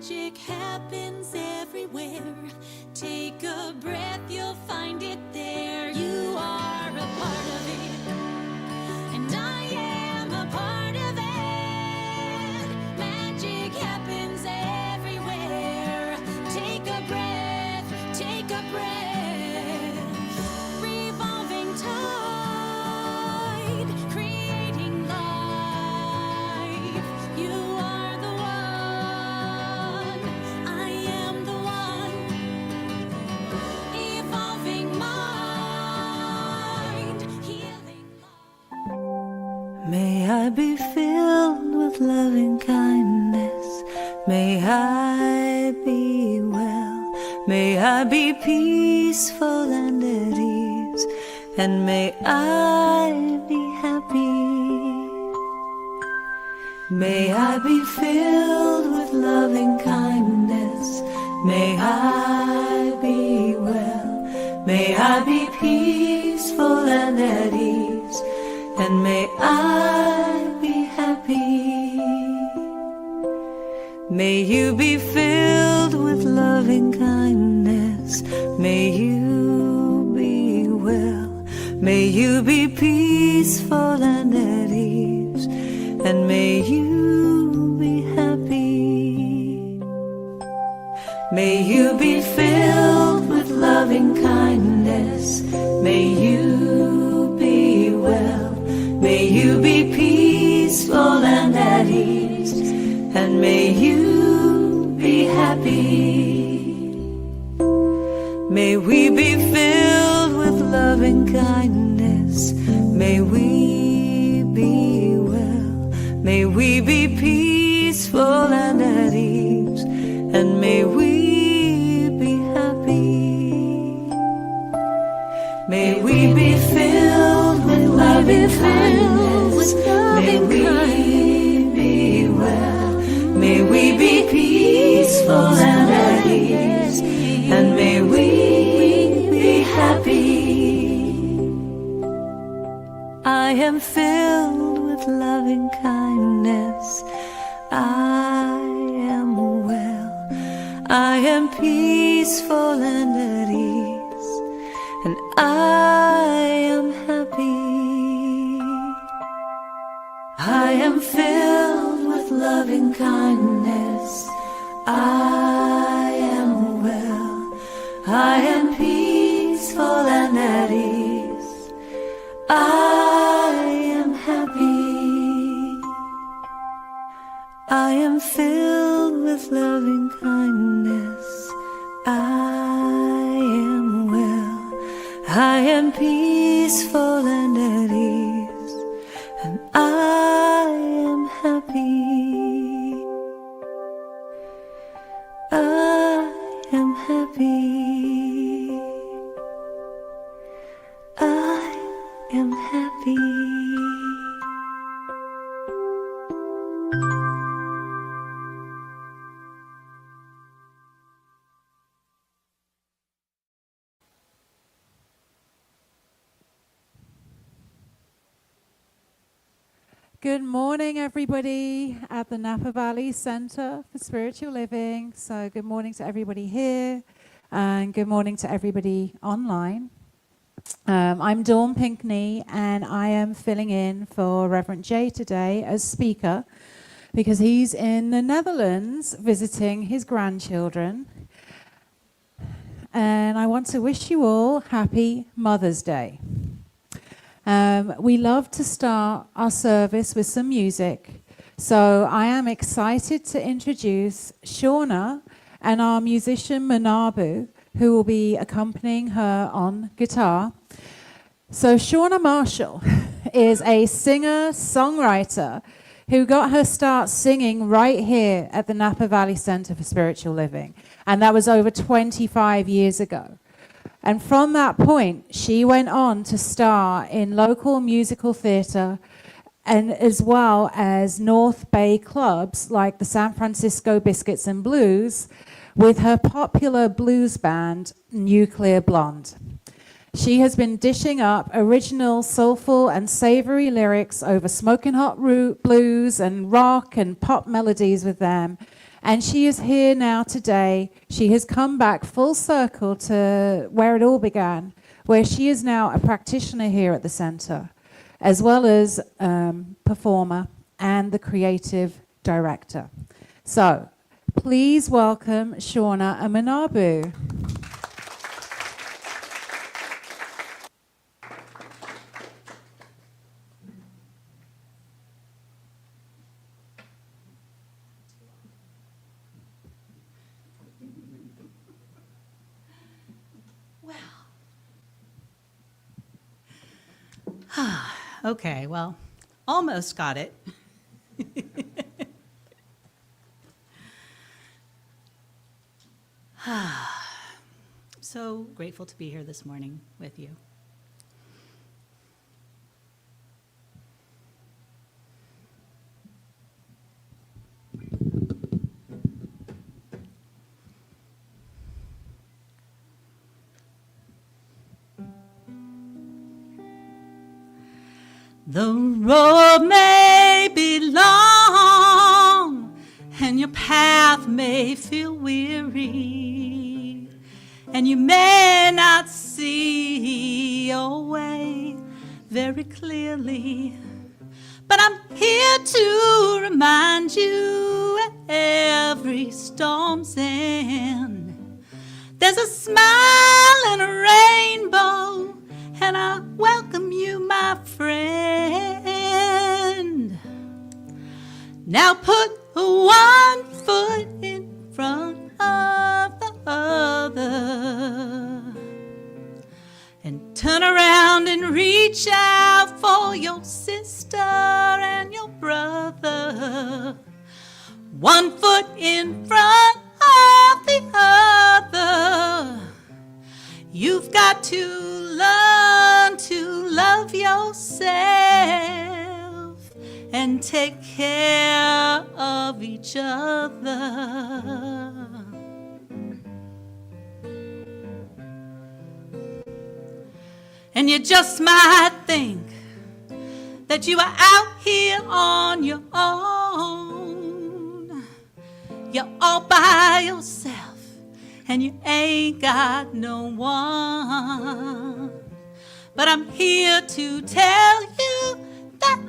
Magic happens everywhere. Take a breath, you'll find it there. You are a part of it, and I am a part of it. Magic happens everywhere. Take a breath, take a breath. Revolving tide, creating life. You are the one, I am the one. Evolving mind, healing love. May I be filled with loving kindness. May I be well. May I be peaceful and at ease. And may I be happy. May I be filled with loving kindness. May I be well. May I be peaceful and at ease. And may I be happy. May you be filled with loving kindness. May you be well. May you be peaceful and at ease. And may you be happy. May you be filled with loving kindness. May you be well. May you be peaceful and at ease. And may you be happy. May we be filled with loving kindness. May we be well. May we be peaceful and at ease. And may we be happy. May we be filled with loving kindness. May we be well. May we be peaceful and at ease. And may we be happy. I am filled with loving kindness. I am well. I am peaceful and at ease. And I am happy. I am filled with loving kindness. I am well. I am peaceful and at ease. I am happy. I am filled with loving kindness. I am well. I am peaceful and at ease. And I am happy. I am happy. I am happy. Good morning, everybody at the Napa Valley Center for Spiritual Living. So good morning to everybody here, and good morning to everybody online. I'm Dawn Pinkney, and I am filling in for Reverend Jay today as speaker because he's in the Netherlands visiting his grandchildren. And I want to wish you all happy Mother's Day. We love to start our service with some music. So I am excited to introduce Shauna and our musician Manabu, who will be accompanying her on guitar. So Shauna Marshall is a singer-songwriter who got her start singing right here at the Napa Valley Center for Spiritual Living. And that was over 25 years ago. And from that point, she went on to star in local musical theater and as well as North Bay clubs like the San Francisco Biscuits and Blues with her popular blues band, Nuclear Blonde. She has been dishing up original soulful and savory lyrics over smoking hot blues and rock and pop melodies with them. And she is here now today. She has come back full circle to where it all began, where she is now a practitioner here at the center, as well as performer and the creative director. So please welcome Shauna and Manabu. Okay, well, almost got it. So grateful to be here this morning with you. The road may be long, and your path may feel weary, and you may not see your way very clearly. But I'm here to remind you at every storm's end, there's a smile and a rainbow, and I welcome you, my friend. Now put one foot in front of the other, and turn around and reach out for your sister and your brother. One foot in front of the other. You've got to learn to love yourself and take care of each other. And you just might think that you are out here on your own. You're all by yourself, and you ain't got no one. But I'm here to tell you that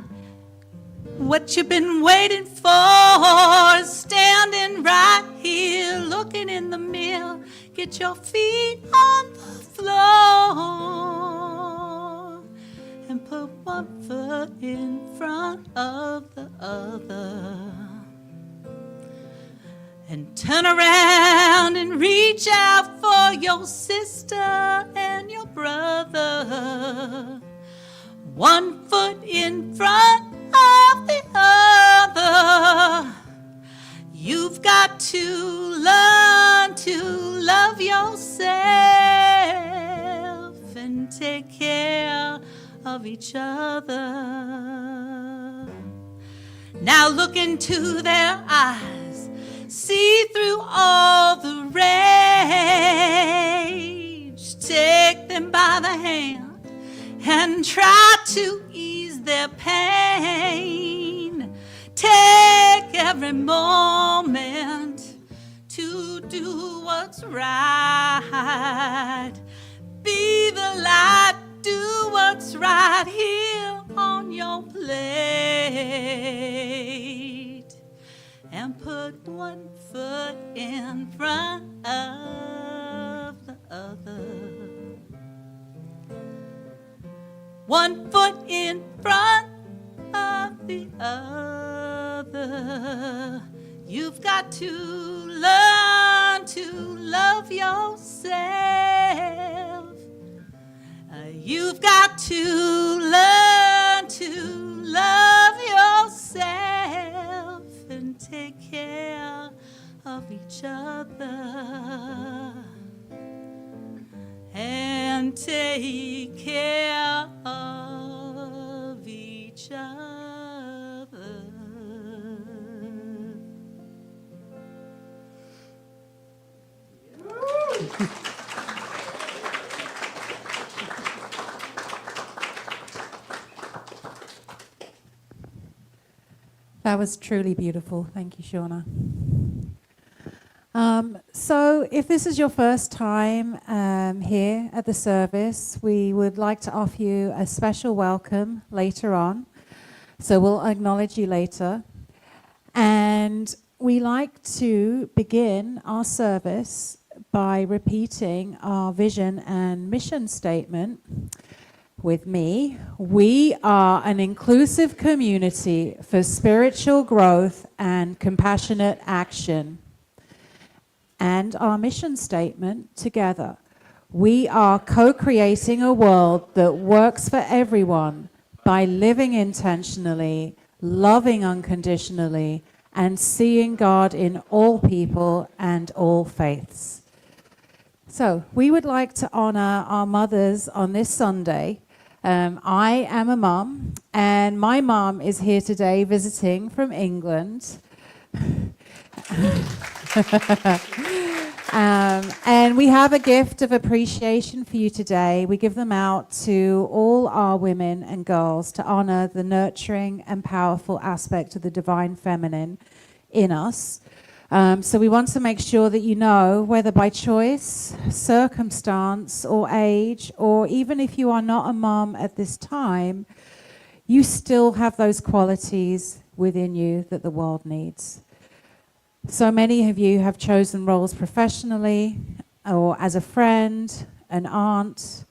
what you've been waiting for is standing right here, looking in the mirror. Get your feet on the floor and put one foot in front of the other. And turn around and reach out for your sister and your brother. One foot in front of the other. You've got to learn to love yourself and take care of each other. Now look into their eyes. See through all the rage. Take them by the hand and try to ease their pain. Take every moment to do what's right. Be the light, do what's right here on your plate. And put one foot in front of the other. One foot in front of the other. You've got to learn to love yourself. You've got to learn to love yourself and take care of each other. And take care of each other. That was truly beautiful. Thank you, Shauna. So if this is your first time here at the service, we would like to offer you a special welcome later on. So we'll acknowledge you later. And we like to begin our service by repeating our vision and mission statement with me. We are an inclusive community for spiritual growth and compassionate action. And our mission statement together. We are co-creating a world that works for everyone by living intentionally, loving unconditionally, and seeing God in all people and all faiths. So we would like to honor our mothers on this Sunday. I am a mum, and my mum is here today visiting from England. And we have a gift of appreciation for you today. We give them out to all our women and girls to honor the nurturing and powerful aspect of the divine feminine in us. So we want to make sure that you know, whether by choice, circumstance, or age, or even if you are not a mom at this time, you still have those qualities within you that the world needs. So many of you have chosen roles professionally, or as a friend, an aunt,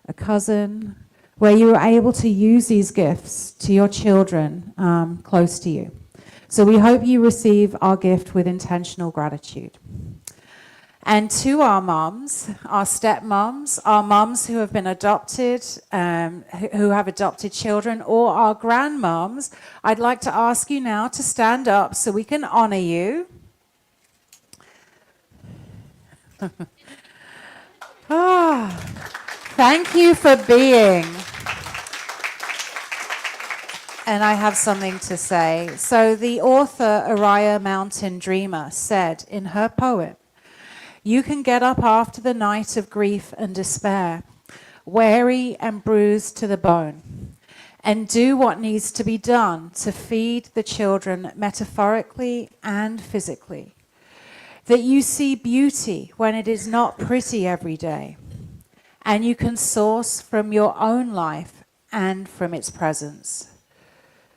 a cousin, where you are able to use these gifts to your children close to you. So we hope you receive our gift with intentional gratitude. And to our moms, our stepmoms, our moms who have been adopted, who have adopted children, or our grandmoms, I'd like to ask you now to stand up so we can honor you. Thank you for being. And I have something to say. So the author Araya Mountain Dreamer said in her poem, "You can get up after the night of grief and despair, weary and bruised to the bone, and do what needs to be done to feed the children metaphorically and physically. That you see beauty when it is not pretty every day, and you can source from your own life and from its presence."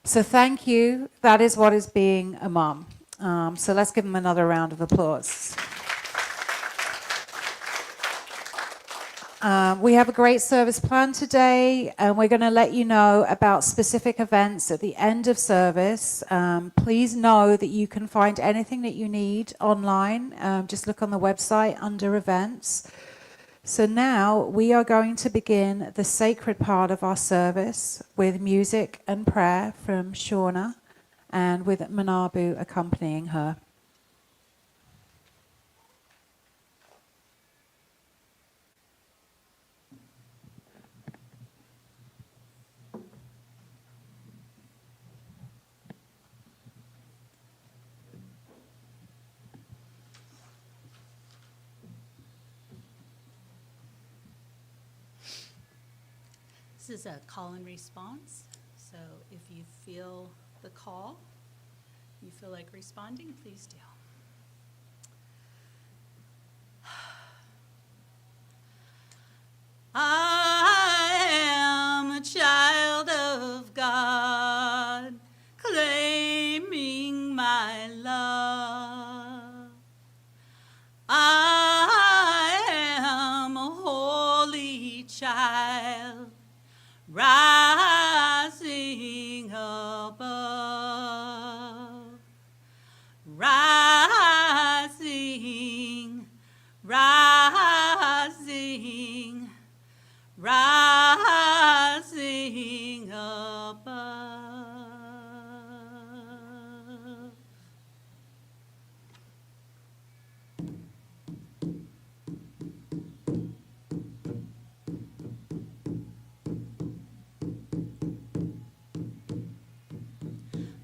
So thank you. That is what is being a mom. So let's give them another round of applause. We have a great service planned today, and we're going to let you know about specific events at the end of service. Please know that you can find anything that you need online. Just look on the website under events. So now we are going to begin the sacred part of our service with music and prayer from Shauna, and with Manabu accompanying her. This is a call and response. So if you feel the call, you feel like responding, please do. I am a child of God, claiming my love. I am a holy child, rising above, rising, rising, rising above.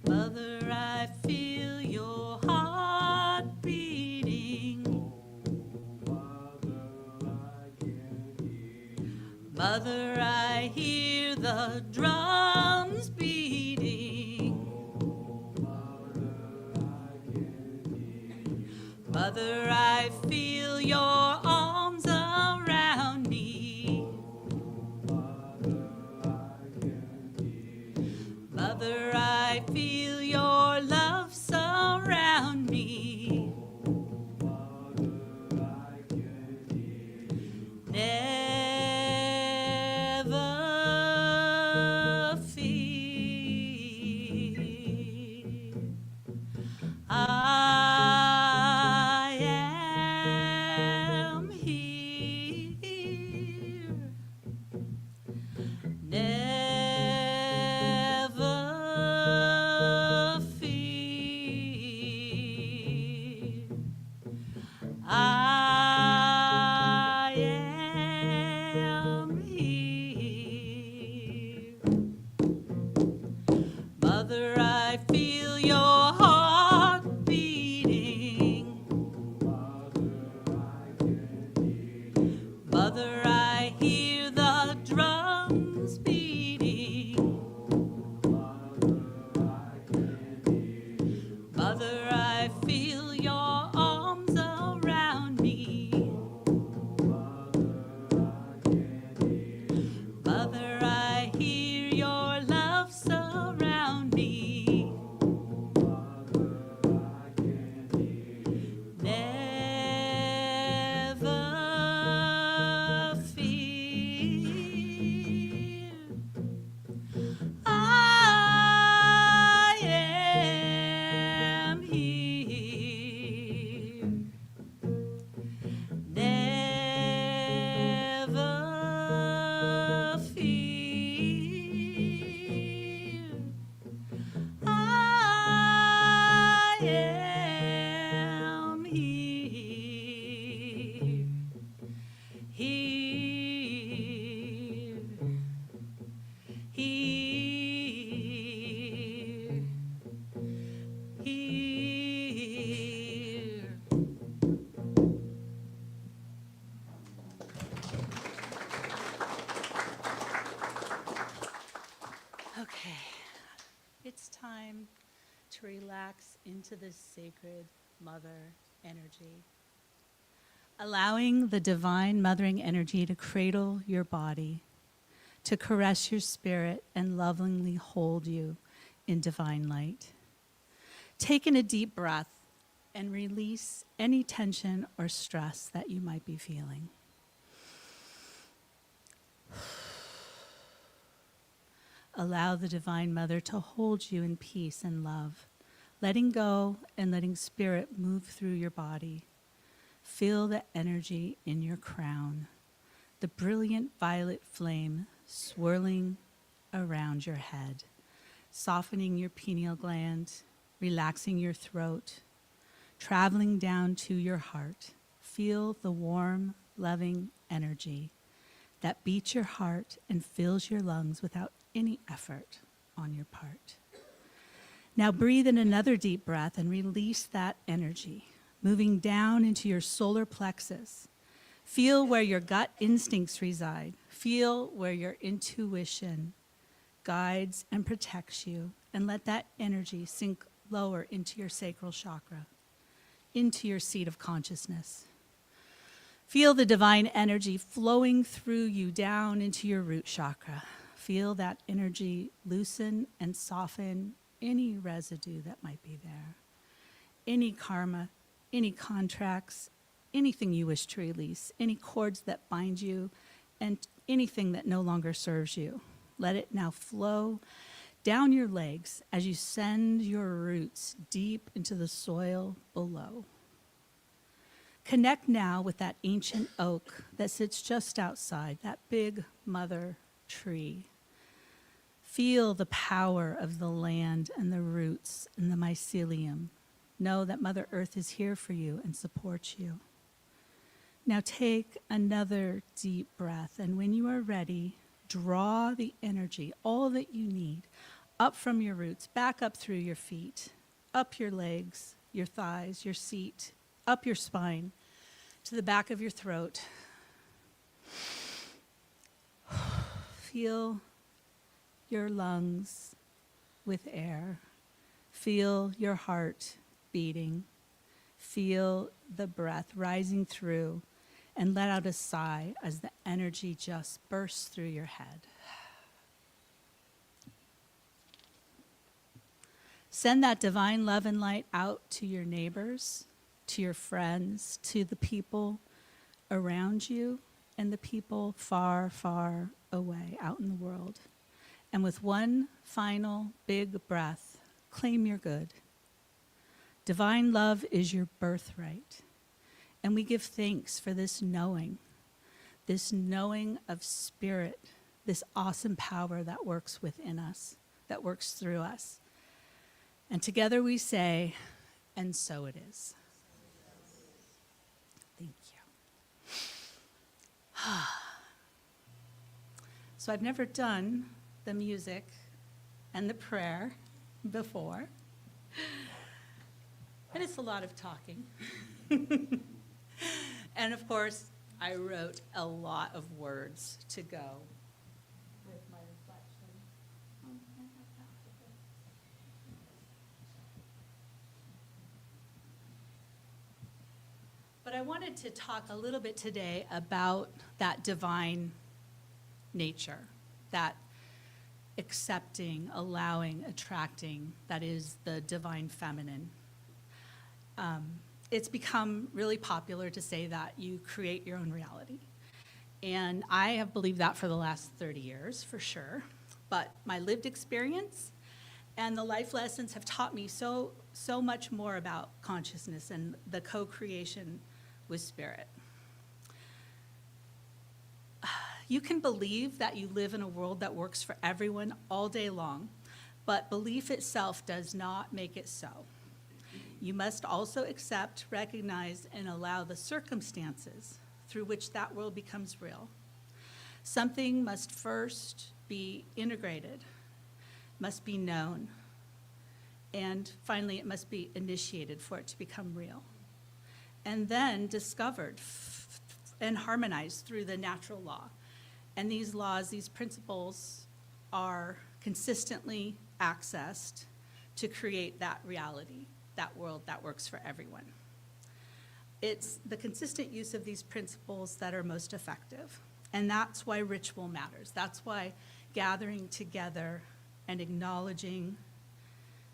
Mother, I feel your heart beating. Mother, I hear the drums beating. Mother, I feel your arms around me. Mother, I feel your love surround me. Never fear. I am here. Never fear. I am here. Mother, I feel your heart beating. Mother, I hear the drums beating. Mother, I feel your arms around me. Mother, I hear your love surround me. Never fear. I am here. Never fear. I am here. Here. Here. Here. Okay, it's time to relax into this sacred mother energy. Allowing the divine mothering energy to cradle your body, to caress your spirit and lovingly hold you in divine light. Take in a deep breath and release any tension or stress that you might be feeling. Allow the Divine Mother to hold you in peace and love, letting go and letting spirit move through your body. Feel the energy in your crown, the brilliant violet flame swirling around your head, softening your pineal gland, relaxing your throat, traveling down to your heart. Feel the warm, loving energy that beats your heart and fills your lungs without any effort on your part. Now breathe in another deep breath and release that energy, moving down into your solar plexus. Feel where your gut instincts reside. Feel where your intuition guides and protects you, and let that energy sink lower into your sacral chakra, into your seat of consciousness. Feel the divine energy flowing through you down into your root chakra. Feel that energy loosen and soften any residue that might be there, any karma, any contracts, anything you wish to release, any cords that bind you, and anything that no longer serves you. Let it now flow down your legs as you send your roots deep into the soil below. Connect now with that ancient oak that sits just outside, that big mother tree. Feel the power of the land and the roots and the mycelium. Know that Mother Earth is here for you and supports you. Now take another deep breath, and when you are ready, draw the energy, all that you need, up from your roots, back up through your feet, up your legs, your thighs, your seat, up your spine, to the back of your throat. Feel your lungs with air. Feel your heart beating. Feel the breath rising through, and let out a sigh as the energy just bursts through your head. Send that divine love and light out to your neighbors, to your friends, to the people around you, and the people far, far away out in the world. And with one final big breath, claim your good. Divine love is your birthright. And we give thanks for this knowing of spirit, this awesome power that works within us, that works through us. And together we say, and so it is. Thank you. So I've never done the music and the prayer before. And it's a lot of talking. And of course, I wrote a lot of words to go with my reflection. But I wanted to talk a little bit today about that divine nature, that accepting, allowing, attracting, that is the divine feminine. It's become really popular to say that you create your own reality. And I have believed that for the last 30 years, for sure. But my lived experience and the life lessons have taught me so much more about consciousness and the co-creation with spirit. You can believe that you live in a world that works for everyone all day long, but belief itself does not make it so. You must also accept, recognize, and allow the circumstances through which that world becomes real. Something must first be integrated, must be known, and finally it must be initiated for it to become real. And then discovered and harmonized through the natural law. And these laws, these principles are consistently accessed to create that reality, that world that works for everyone. It's the consistent use of these principles that are most effective. And that's why ritual matters. That's why gathering together and acknowledging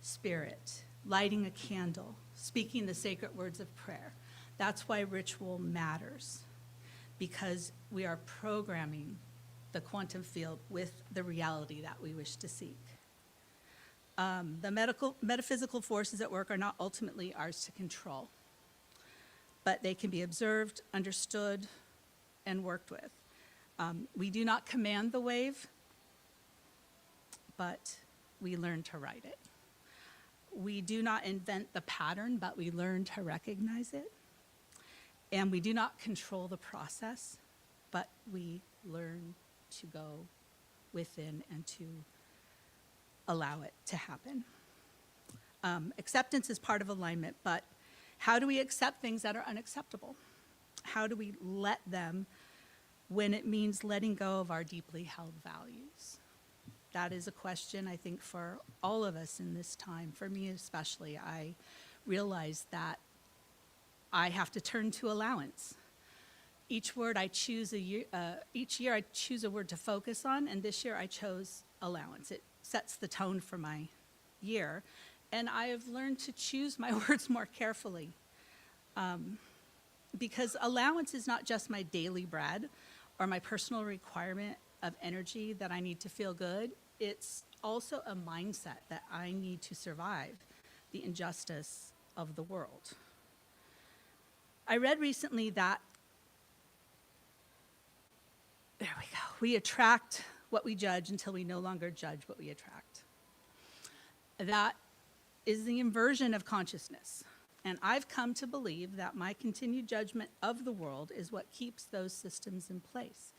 spirit, lighting a candle, speaking the sacred words of prayer. That's why ritual matters, because we are programming the quantum field with the reality that we wish to seek. The metaphysical forces at work are not ultimately ours to control, but they can be observed, understood, and worked with. We do not command the wave, but we learn to ride it. We do not invent the pattern, but we learn to recognize it. And we do not control the process, but we learn to go within and to allow it to happen. Acceptance is part of alignment, but how do we accept things that are unacceptable? How do we let them when it means letting go of our deeply held values? That is a question, I think, for all of us in this time. For me especially, I realize that I have to turn to allowance. Each year I choose a word to focus on, and this year I chose allowance. It sets the tone for my year, and I have learned to choose my words more carefully, because allowance is not just my daily bread or my personal requirement of energy that I need to feel good. It's also a mindset that I need to survive the injustice of the world. I read recently that, there we go, we attract what we judge until we no longer judge what we attract. That is the inversion of consciousness. And I've come to believe that my continued judgment of the world is what keeps those systems in place.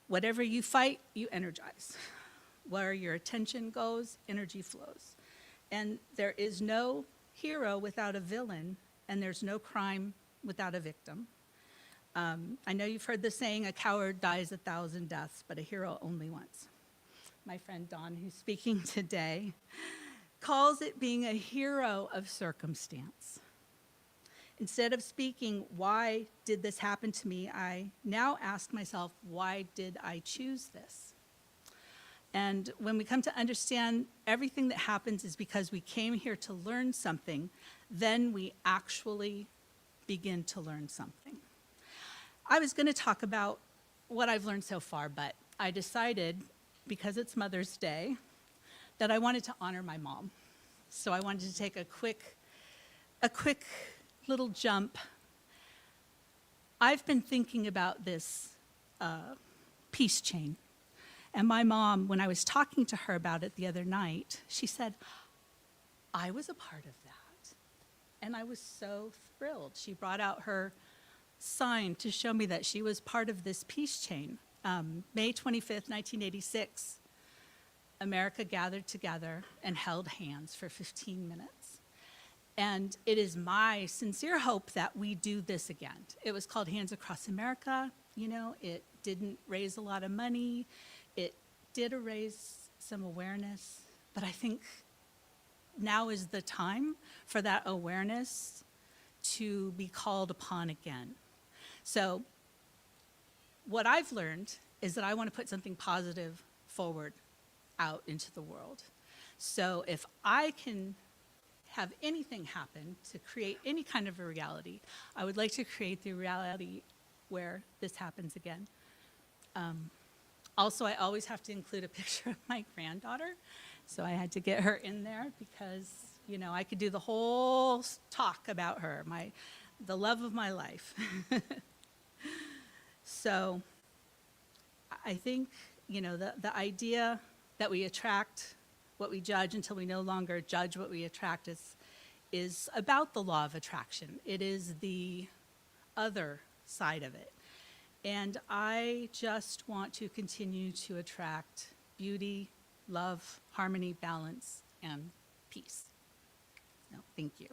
Whatever you fight, you energize. Where your attention goes, energy flows. And there is no hero without a villain, and there's no crime without a victim. I know you've heard the saying, a coward dies 1,000 deaths, but a hero only once. My friend Dawn, who's speaking today, calls it being a hero of circumstance. Instead of speaking, why did this happen to me, I now ask myself, why did I choose this? And when we come to understand everything that happens is because we came here to learn something, then we actually begin to learn something. I was going to talk about what I've learned so far, but I decided, because it's Mother's Day, that I wanted to honor my mom. So I wanted to take a quick little jump. I've been thinking about this peace chain. And my mom, when I was talking to her about it the other night, she said, I was a part of that. And I was so thrilled. She brought out her sign to show me that she was part of this peace chain. May 25th, 1986, America gathered together and held hands for 15 minutes. And it is my sincere hope that we do this again. It was called Hands Across America. You know, it didn't raise a lot of money. It did raise some awareness, but I think now is the time for that awareness to be called upon again. So what I've learned is that I want to put something positive forward out into the world. So if I can have anything happen to create any kind of a reality, I would like to create the reality where this happens again. Also, I always have to include a picture of my granddaughter, so I had to get her in there because, you know, I could do the whole talk about her, the love of my life. So I think, you know, the idea that we attract what we judge until we no longer judge what we attract is about the law of attraction. It is the other side of it. And I just want to continue to attract beauty, love, harmony, balance, and peace. No, thank you.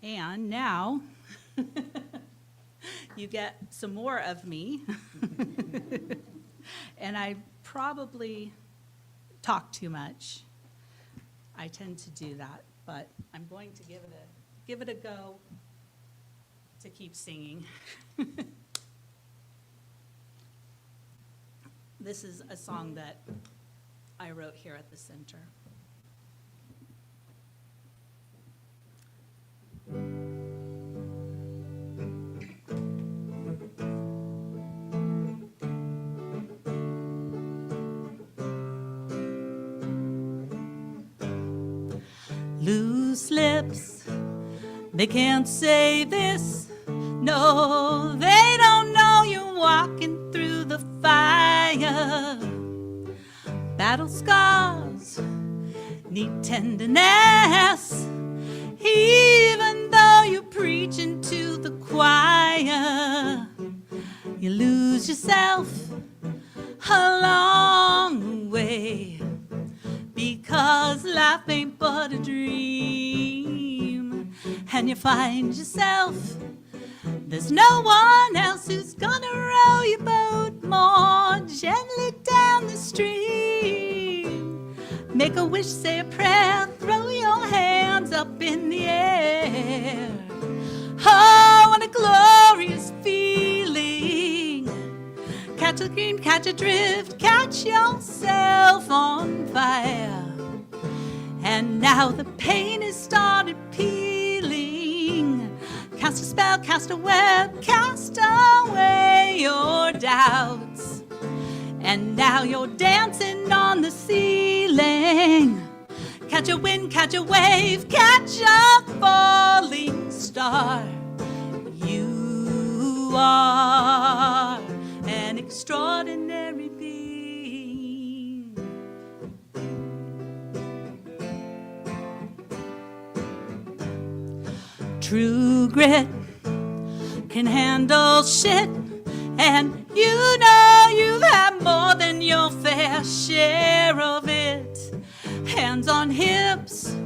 And now, you get some more of me. And I probably talk too much. I tend to do that, but I'm going to give it a go to keep singing. This is a song that I wrote here at the center. Loose lips, they can't say this. No, they don't know you're walking through the fire. Battle scars need tenderness, even though you're preaching to the choir. You lose yourself along the way, because life ain't but a dream. And you find yourself, there's no one else who's gonna row your boat more gently down the stream. Make a wish, say a prayer, throw your hands up in the air. Oh, what a glorious feeling. Catch a gleam, catch a drift, catch yourself on fire. And now the pain has started peeling. Cast a spell, cast a web, cast away your doubts. And now you're dancing on the ceiling. Catch a wind, catch a wave, catch a falling star. You are an extraordinary being. True grit can handle shit, and you know you've had more than your fair share of it. Hands on hips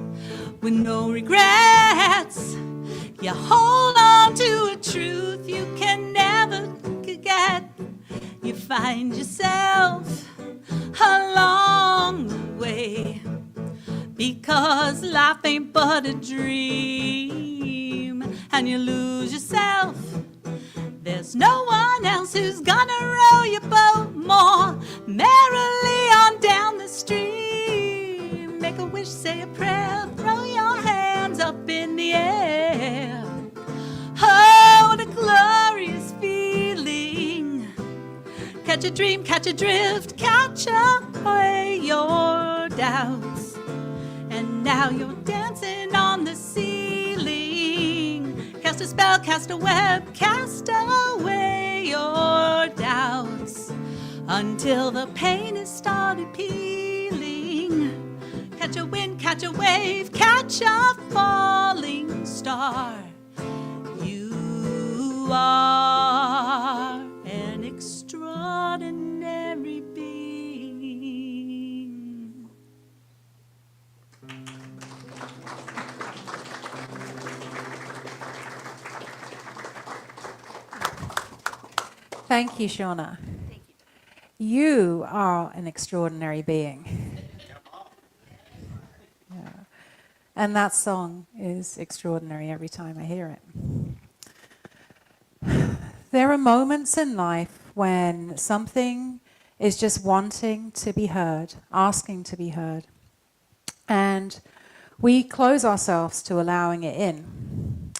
with no regrets. You hold on to a truth you can never get. You find yourself along the way, because life ain't but start a dream and you lose yourself. There's no one else who's gonna row your boat more merrily on down the stream. Make a wish, say a prayer, throw your hands up in the air. Oh, what a glorious feeling. Catch a dream, catch a drift, catch away your doubts. And now you're dancing on the ceiling. Cast a spell, cast a web, cast away your doubts until the pain has started peeling. Catch a wind, catch a wave, catch a falling star. You are an extraordinary being. Thank you, Shauna. You are an extraordinary being. Yeah. And that song is extraordinary every time I hear it. There are moments in life when something is just wanting to be heard, asking to be heard. And we close ourselves to allowing it in.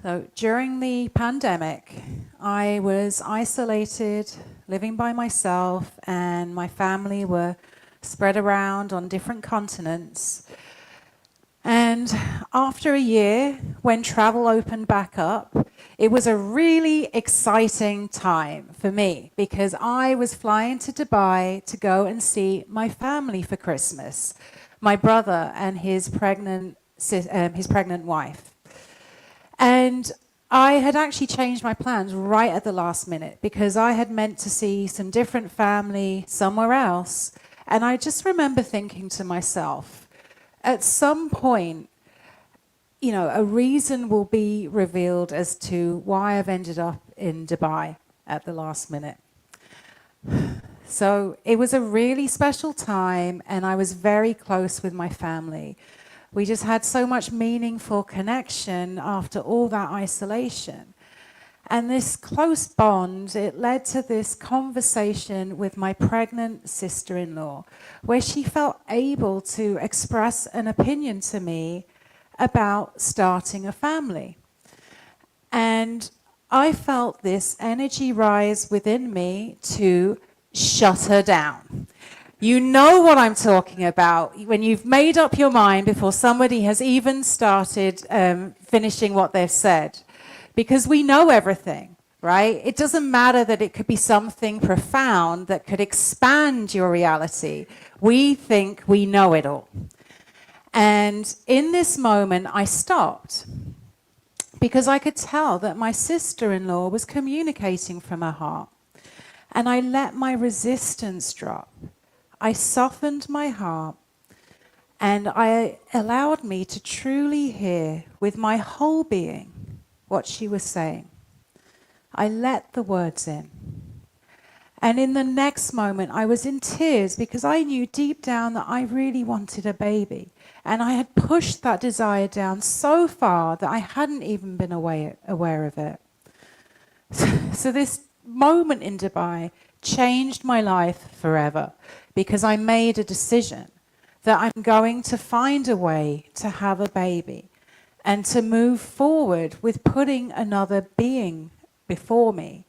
So during the pandemic, I was isolated, living by myself, and my family were spread around on different continents. And after a year, when travel opened back up, it was a really exciting time for me because I was flying to Dubai to go and see my family for Christmas, my brother and his pregnant wife. And I had actually changed my plans right at the last minute because I had meant to see some different family somewhere else. And I just remember thinking to myself, at some point, you know, a reason will be revealed as to why I've ended up in Dubai at the last minute. So it was a really special time, and I was very close with my family. We just had so much meaningful connection after all that isolation. And this close bond, it led to this conversation with my pregnant sister-in-law, where she felt able to express an opinion to me about starting a family. And I felt this energy rise within me to shut her down. You know what I'm talking about when you've made up your mind before somebody has even started finishing what they've said. Because we know everything, right? It doesn't matter that it could be something profound that could expand your reality. We think we know it all. And in this moment, I stopped because I could tell that my sister-in-law was communicating from her heart. And I let my resistance drop. I softened my heart, and I allowed me to truly hear with my whole being what she was saying. I let the words in. And in the next moment, I was in tears because I knew deep down that I really wanted a baby. And I had pushed that desire down so far that I hadn't even been aware of it. So this moment in Dubai changed my life forever because I made a decision that I'm going to find a way to have a baby and to move forward with putting another being before me.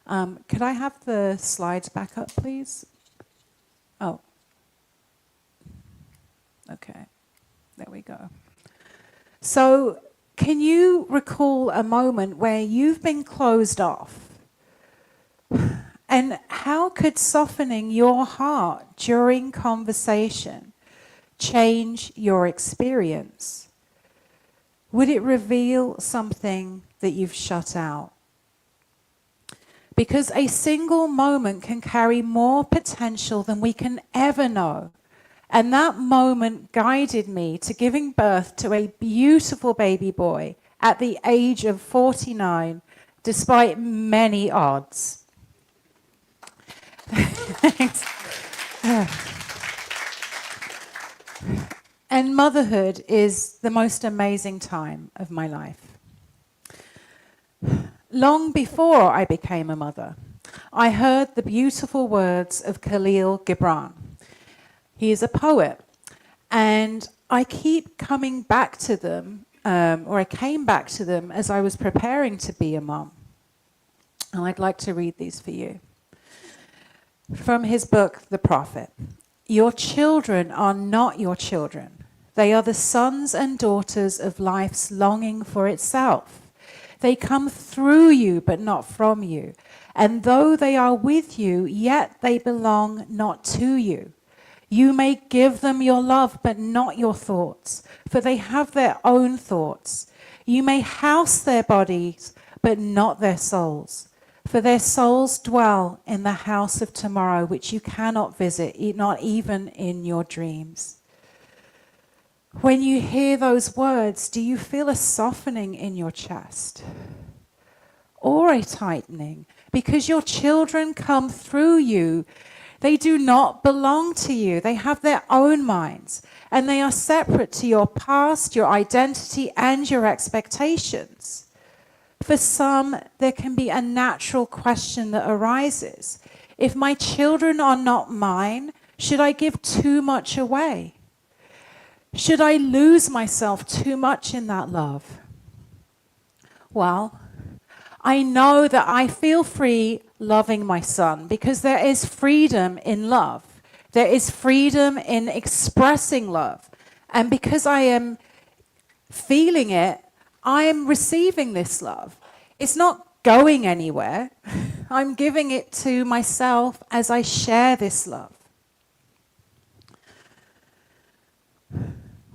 Could I have the slides back up, please? Oh. Okay. There we go. So can you recall a moment where you've been closed off? And how could softening your heart during conversation change your experience? Would it reveal something that you've shut out? Because a single moment can carry more potential than we can ever know. And that moment guided me to giving birth to a beautiful baby boy at the age of 49, despite many odds. Thanks. And motherhood is the most amazing time of my life. Long before I became a mother, I heard the beautiful words of Khalil Gibran. He is a poet, and I keep coming back to them, or I came back to them as I was preparing to be a mom. And I'd like to read these for you. From his book, The Prophet. Your children are not your children. They are the sons and daughters of life's longing for itself. They come through you, but not from you. And though they are with you, yet they belong not to you. You may give them your love, but not your thoughts, for they have their own thoughts. You may house their bodies, but not their souls. For their souls dwell in the house of tomorrow, which you cannot visit, not even in your dreams. When you hear those words, do you feel a softening in your chest? Or a tightening? Because your children come through you. They do not belong to you. They have their own minds, and they are separate to your past, your identity, and your expectations. For some, there can be a natural question that arises. If my children are not mine, should I give too much away? Should I lose myself too much in that love? Well, I know that I feel free loving my son because there is freedom in love. There is freedom in expressing love. And because I am feeling it, I am receiving this love. It's not going anywhere. I'm giving it to myself as I share this love.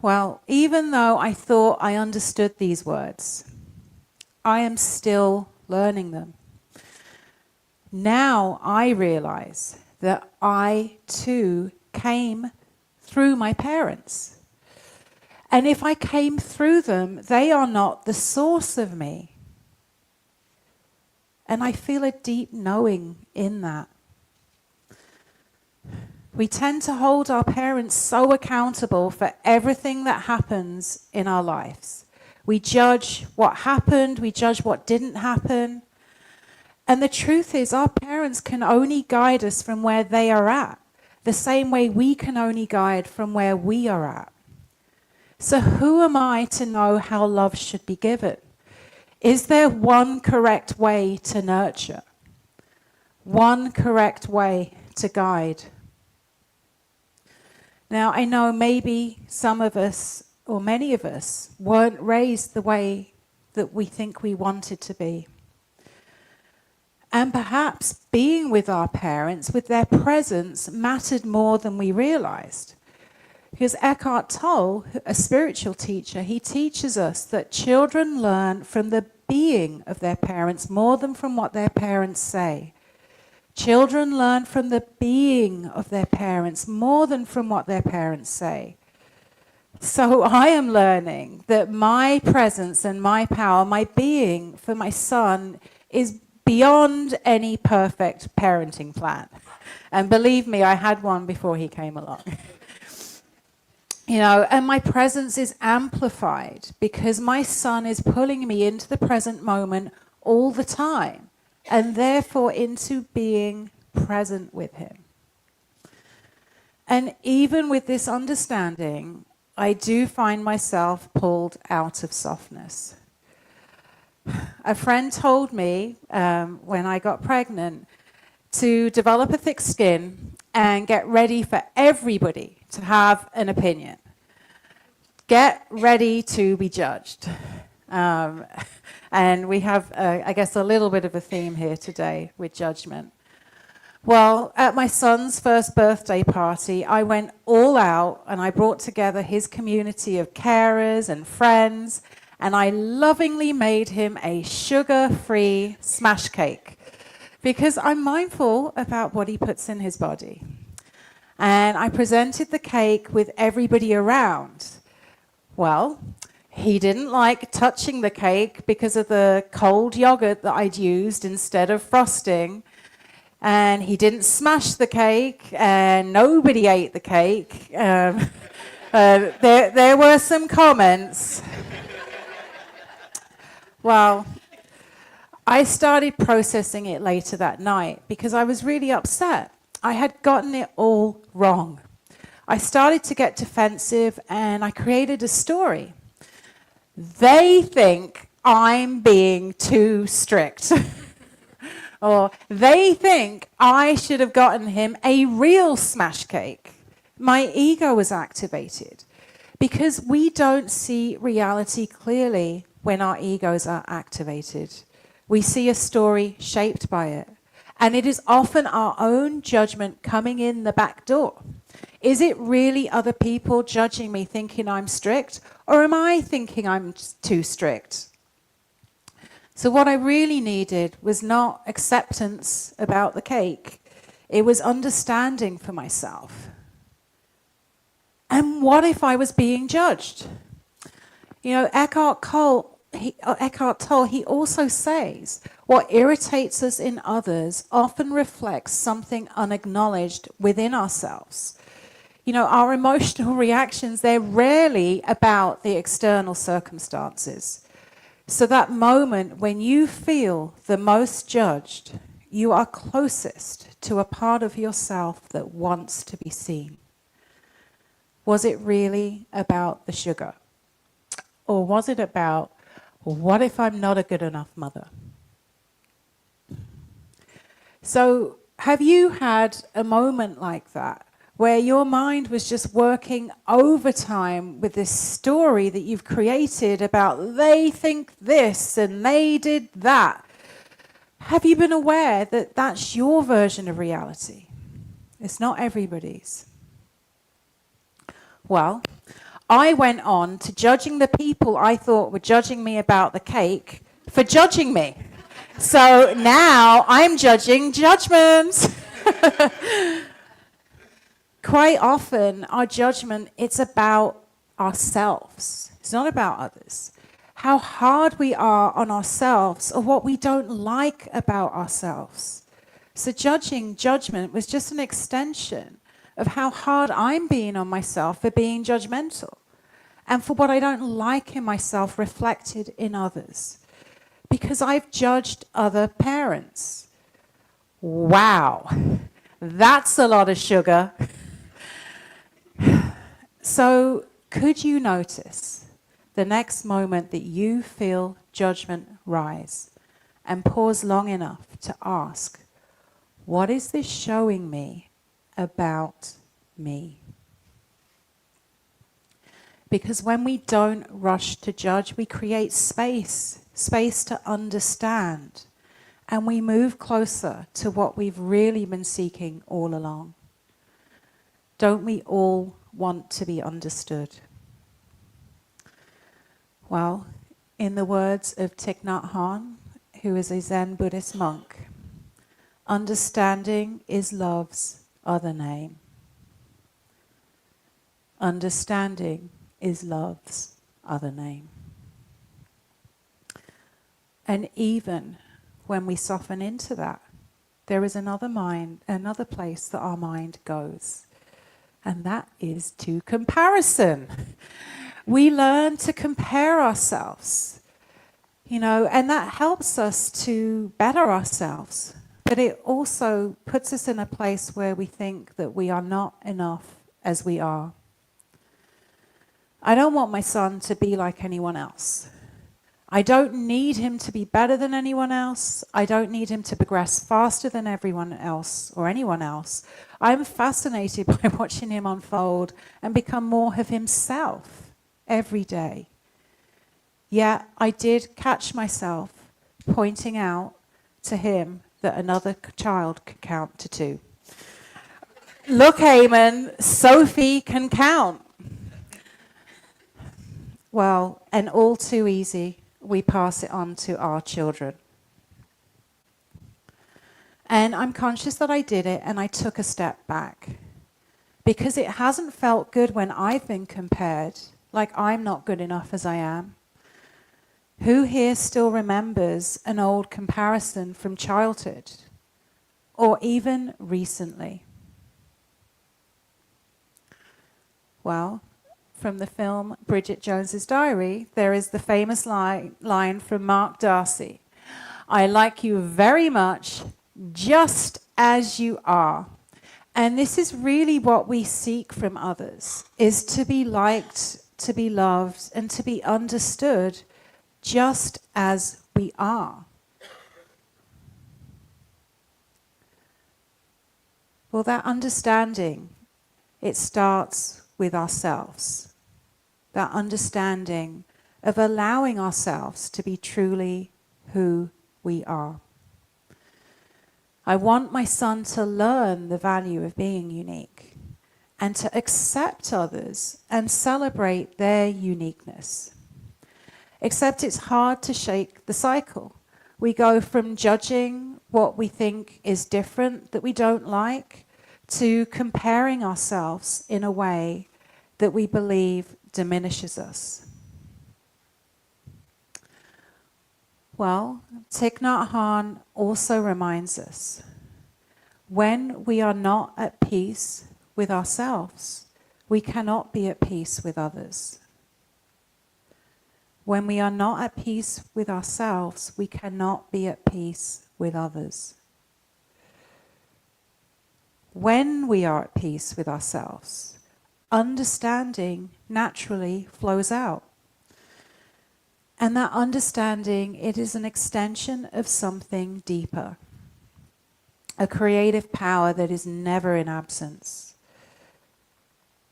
Well, even though I thought I understood these words, I am still learning them. Now I realize that I too came through my parents. And if I came through them, they are not the source of me. And I feel a deep knowing in that. We tend to hold our parents so accountable for everything that happens in our lives. We judge what happened, we judge what didn't happen. And the truth is, our parents can only guide us from where they are at, the same way we can only guide from where we are at. So who am I to know how love should be given? Is there one correct way to nurture? One correct way to guide? Now, I know maybe some of us, or many of us, weren't raised the way that we think we wanted to be. And perhaps being with our parents, with their presence, mattered more than we realized. Because Eckhart Tolle, a spiritual teacher, he teaches us that children learn from the being of their parents more than from what their parents say. Children learn from the being of their parents more than from what their parents say. So I am learning that my presence and my power, my being for my son is beyond any perfect parenting plan. And believe me, I had one before he came along. And my presence is amplified because my son is pulling me into the present moment all the time, and therefore into being present with him. And even with this understanding, I do find myself pulled out of softness. A friend told me when I got pregnant to develop a thick skin and get ready for everybody to have an opinion. Get ready to be judged. And we have, I guess, a little bit of a theme here today with judgment. Well, at my son's first birthday party, I went all out and I brought together his community of carers and friends, and I lovingly made him a sugar-free smash cake because I'm mindful about what he puts in his body. And I presented the cake with everybody around. Well, he didn't like touching the cake because of the cold yogurt that I'd used instead of frosting. And he didn't smash the cake, and nobody ate the cake. There were some comments. Well, I started processing it later that night because I was really upset. I had gotten it all wrong. I started to get defensive and I created a story. They think I'm being too strict. Or they think I should have gotten him a real smash cake. My ego was activated because we don't see reality clearly when our egos are activated. We see a story shaped by it. And it is often our own judgment coming in the back door. Is it really other people judging me thinking I'm strict? Or am I thinking I'm too strict? So what I really needed was not acceptance about the cake. It was understanding for myself. And what if I was being judged? You know, Eckhart Tolle, he also says, what irritates us in others often reflects something unacknowledged within ourselves. You know, our emotional reactions, they're rarely about the external circumstances. So that moment when you feel the most judged, you are closest to a part of yourself that wants to be seen. Was it really about the sugar? Or was it about, what if I'm not a good enough mother? So have you had a moment like that where your mind was just working overtime with this story that you've created about they think this and they did that? Have you been aware that that's your version of reality? It's not everybody's. Well, I went on to judging the people I thought were judging me about the cake for judging me. So now I'm judging judgments. Quite often, our judgment, it's about ourselves. It's not about others. How hard we are on ourselves or what we don't like about ourselves. So judgment was just an extension of how hard I'm being on myself for being judgmental and for what I don't like in myself reflected in others. Because I've judged other parents. Wow, that's a lot of sugar. So could you notice the next moment that you feel judgment rise and pause long enough to ask, what is this showing me about me? Because when we don't rush to judge, we create space to understand, and we move closer to what we've really been seeking all along. Don't we all want to be understood? Well, in the words of Thich Nhat Hanh, who is a Zen Buddhist monk, understanding is love's other name. Understanding is love's other name. And even when we soften into that, there is another place that our mind goes. And that is to comparison. We learn to compare ourselves, you know, and that helps us to better ourselves. But it also puts us in a place where we think that we are not enough as we are. I don't want my son to be like anyone else. I don't need him to be better than anyone else. I don't need him to progress faster than everyone else or anyone else. I'm fascinated by watching him unfold and become more of himself every day. Yet I did catch myself pointing out to him that another child could count to 2. Look, Eamon, Sophie can count. Well, and all too easy, we pass it on to our children. And I'm conscious that I did it and I took a step back. Because it hasn't felt good when I've been compared, like I'm not good enough as I am. Who here still remembers an old comparison from childhood? Or even recently? Well, from the film Bridget Jones's Diary, there is the famous line from Mark Darcy. I like you very much, just as you are. And this is really what we seek from others, is to be liked, to be loved, and to be understood just as we are. Well, that understanding, it starts with ourselves. That understanding of allowing ourselves to be truly who we are. I want my son to learn the value of being unique and to accept others and celebrate their uniqueness. Except it's hard to shake the cycle. We go from judging what we think is different, that we don't like, to comparing ourselves in a way that we believe diminishes us. Well, Thich Nhat Hanh also reminds us, when we are not at peace with ourselves, we cannot be at peace with others. When we are not at peace with ourselves, we cannot be at peace with others. When we are at peace with ourselves, understanding naturally flows out. And that understanding, it is an extension of something deeper, a creative power that is never in absence.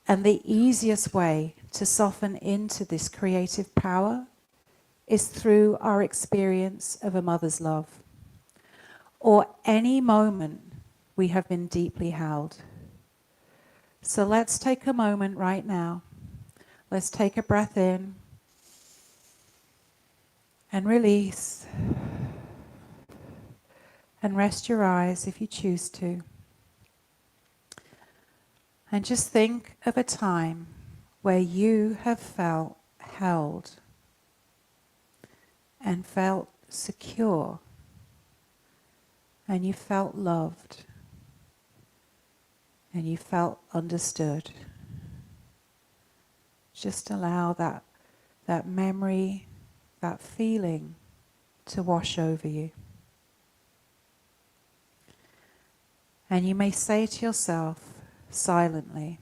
And the easiest way to soften into this creative power is through our experience of a mother's love, or any moment we have been deeply held. So let's take a moment right now. Let's take a breath in and release. And rest your eyes if you choose to. And just think of a time where you have felt held and felt secure and you felt loved and you felt understood. Just allow that memory, that feeling to wash over you. And you may say to yourself silently,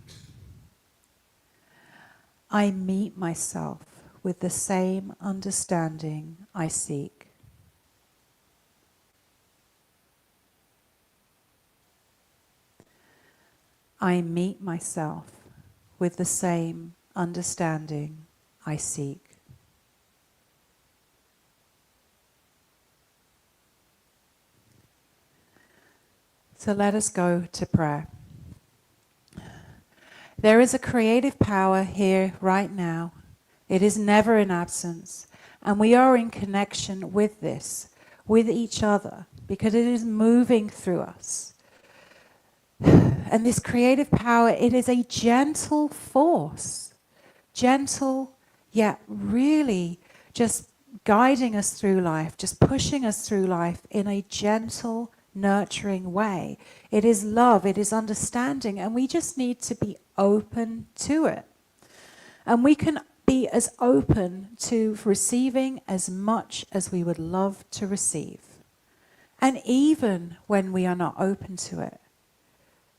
I meet myself with the same understanding I seek. I meet myself with the same understanding I seek. So let us go to prayer. There is a creative power here right now. It is never in absence. And we are in connection with this, with each other, because it is moving through us. And this creative power, it is a gentle force. Gentle, yet really just guiding us through life, just pushing us through life in a gentle, nurturing way. It is love, it is understanding, and we just need to be open to it. And we can be as open to receiving as much as we would love to receive. And even when we are not open to it,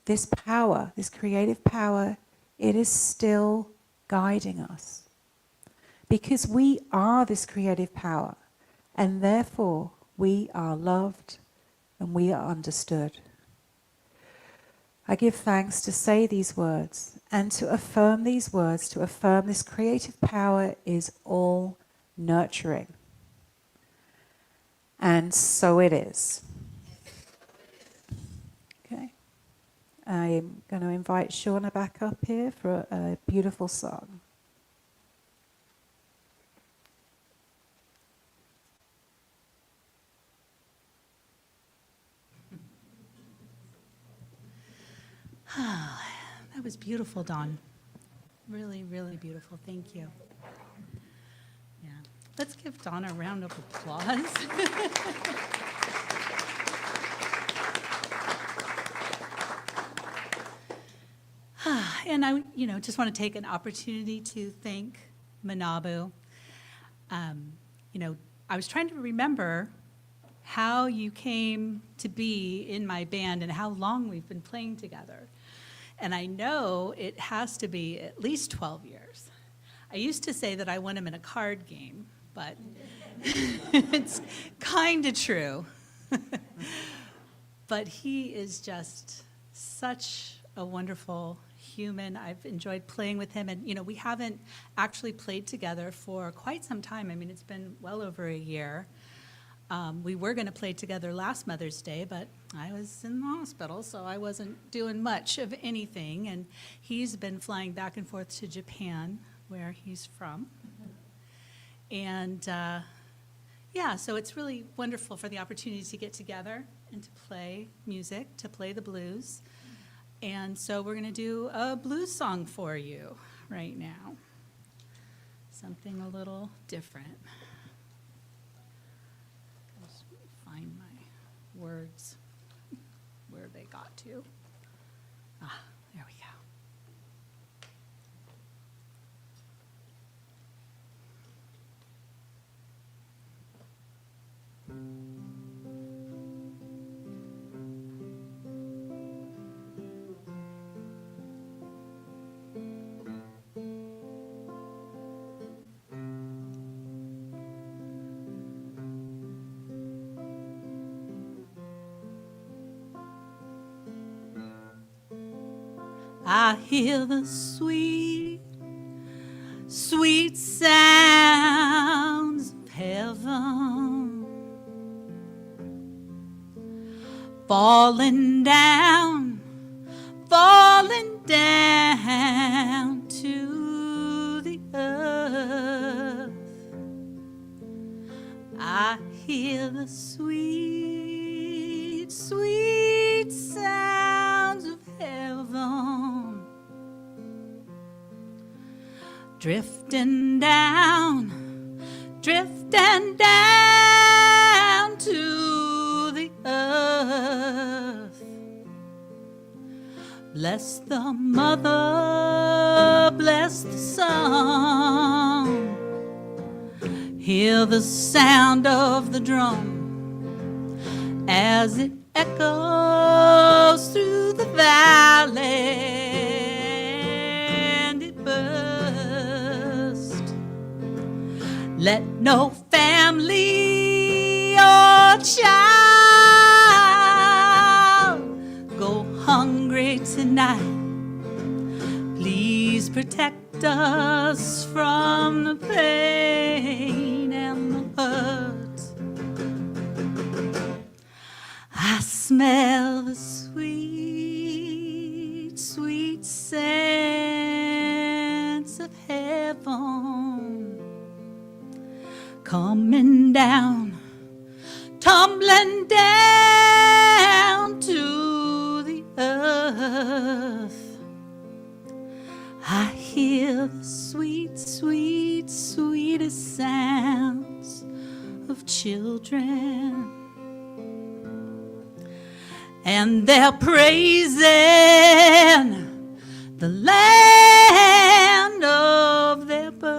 this power, this creative power, it is still guiding us. Because we are this creative power, and therefore we are loved and we are understood. I give thanks to say these words and to affirm these words, to affirm this creative power is all nurturing. And so it is. Okay. I'm going to invite Shauna back up here for a beautiful song. That was beautiful, Dawn. Really, really beautiful. Thank you. Yeah. Let's give Dawn a round of applause. And I, just want to take an opportunity to thank Manabu. I was trying to remember how you came to be in my band and how long we've been playing together. And I know it has to be at least 12 years. I used to say that I won him in a card game, but it's kind of true. But he is just such a wonderful human. I've enjoyed playing with him, and we haven't actually played together for quite some time. I mean, it's been well over a year. We were going to play together last Mother's Day, but I was in the hospital, so I wasn't doing much of anything. And he's been flying back and forth to Japan, where he's from. And so it's really wonderful for the opportunity to get together and to play music, to play the blues. And so we're going to do a blues song for you right now. Something a little different. Just find my words where they got to. There we go. I hear the sweet, sweet sounds of heaven falling down to the earth. I hear the sweet, sweet sounds of heaven drifting down to the earth. Bless the mother, bless the son. Hear the sound of the drum as it echoes through the valley, and it burst. Let no family or child go hungry tonight. Please protect us from the pain and the hurt. I smell the sweet, sweet scents of heaven coming down, tumbling down to the earth. I hear the sweet, sweet, sweetest sounds of children, and they're praising the land of their birth.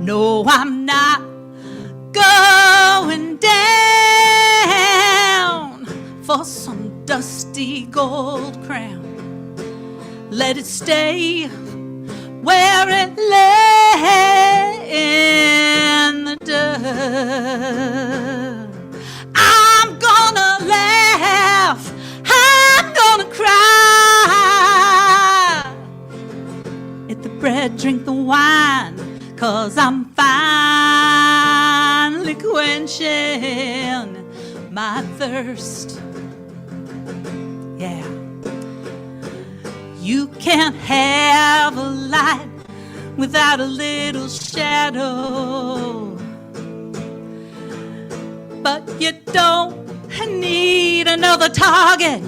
No, I'm not going down for some dusty gold crown. Let it stay where it lay in the dirt. I'm gonna laugh, I'm gonna cry, eat the bread, drink the wine, 'cause I'm finally quenching my thirst. Yeah. You can't have a light without a little shadow, but you don't need another target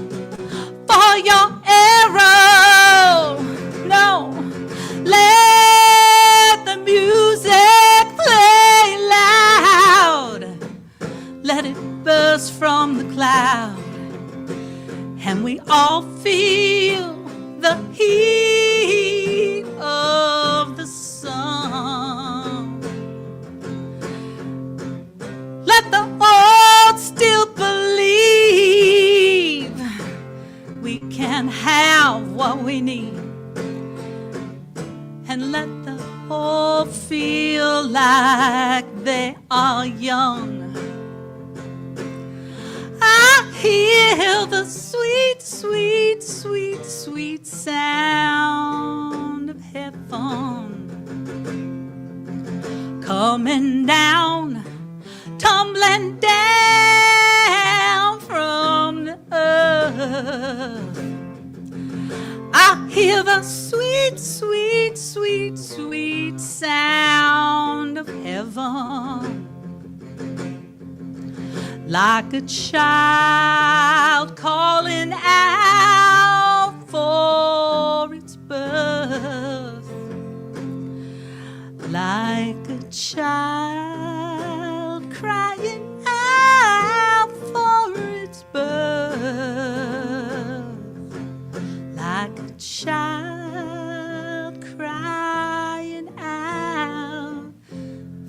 for your arrow. No, let the music play loud. Let it burst from the cloud and we all feel the heat of the sun. Let the old still believe we can have what we need, and let the old feel like they are young. I hear the sweet, sweet, sweet, sweet sound of heaven coming down, tumbling down from the earth. I hear the sweet, sweet, sweet, sweet sound of heaven, like a child calling out for its birth, like a child crying out for its birth, like a child crying out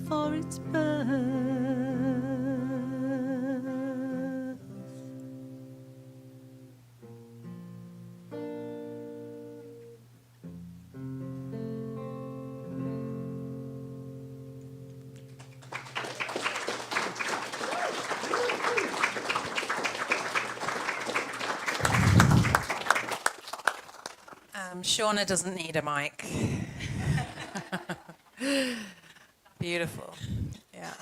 for its birth. Shauna doesn't need a mic. Beautiful. Yeah.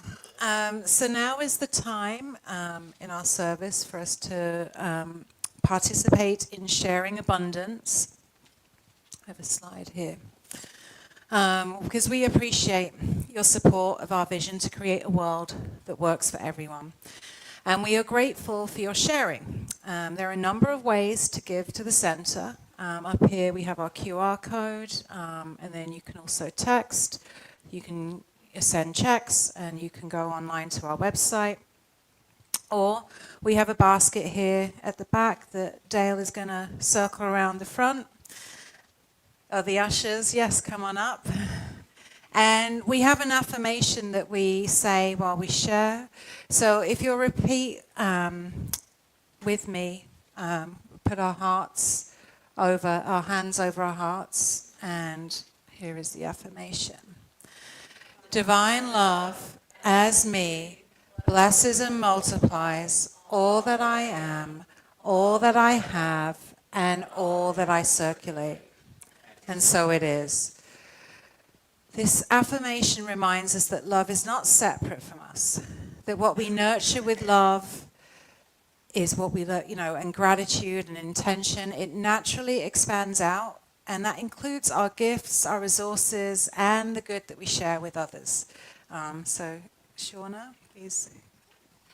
So now is the time in our service for us to participate in sharing abundance. I have a slide here. Because we appreciate your support of our vision to create a world that works for everyone. And we are grateful for your sharing. There are a number of ways to give to the center. Up here we have our QR code, and then you can also text, you can send checks, and you can go online to our website. Or we have a basket here at the back that Dale is going to circle around the front. Oh, the ushers, yes, come on up. And we have an affirmation that we say while we share. So if you'll repeat with me, put our hands over our hearts, and here is the affirmation. Divine love as me blesses and multiplies all that I am, all that I have, and all that I circulate. And so it is. This affirmation reminds us that love is not separate from us, that what we nurture with love is what we, and gratitude and intention, it naturally expands out, and that includes our gifts, our resources, and the good that we share with others. So, Shauna, please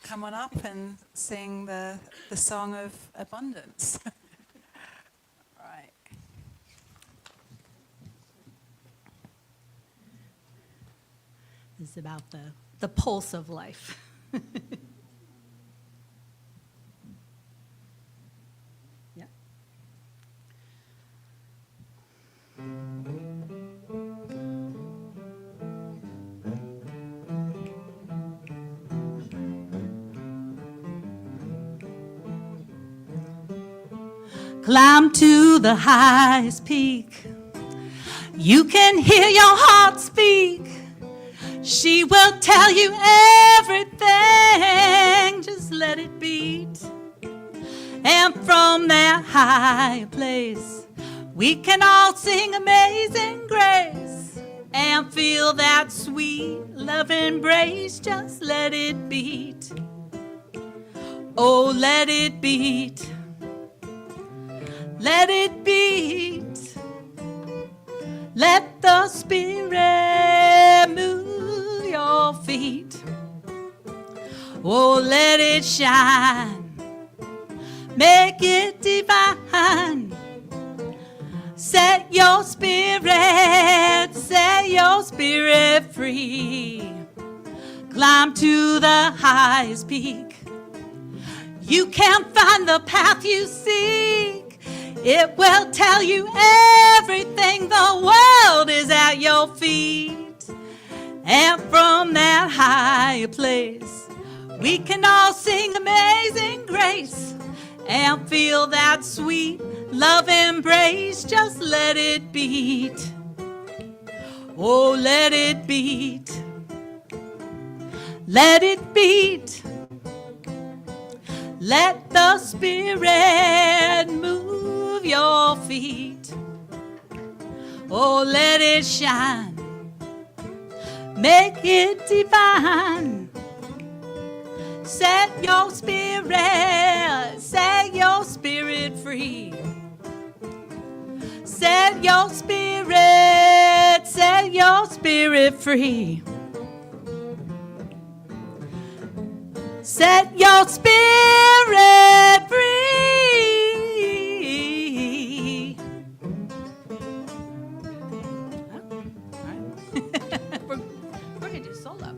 come on up and sing the song of abundance. Right. It's about the pulse of life. Yeah. Climb to the highest peak. You can hear your heart speak. She will tell you everything, just let it beat. And from that high place, we can all sing Amazing Grace and feel that sweet love embrace, just let it beat. Oh, let it beat. Let it beat. Let the Spirit move your feet. Oh, let it shine. Make it divine. Set your spirit free. Climb to the highest peak. You can't find the path you seek. It will tell you everything. The world is at your feet. And from that higher place, we can all sing Amazing Grace and feel that sweet love embrace. Just let it beat. Oh, let it beat. Let it beat. Let the Spirit move your feet. Oh, let it shine. Make it divine. Set your spirit free. Set your spirit free. Set your spirit free. All right. We're going to do solo.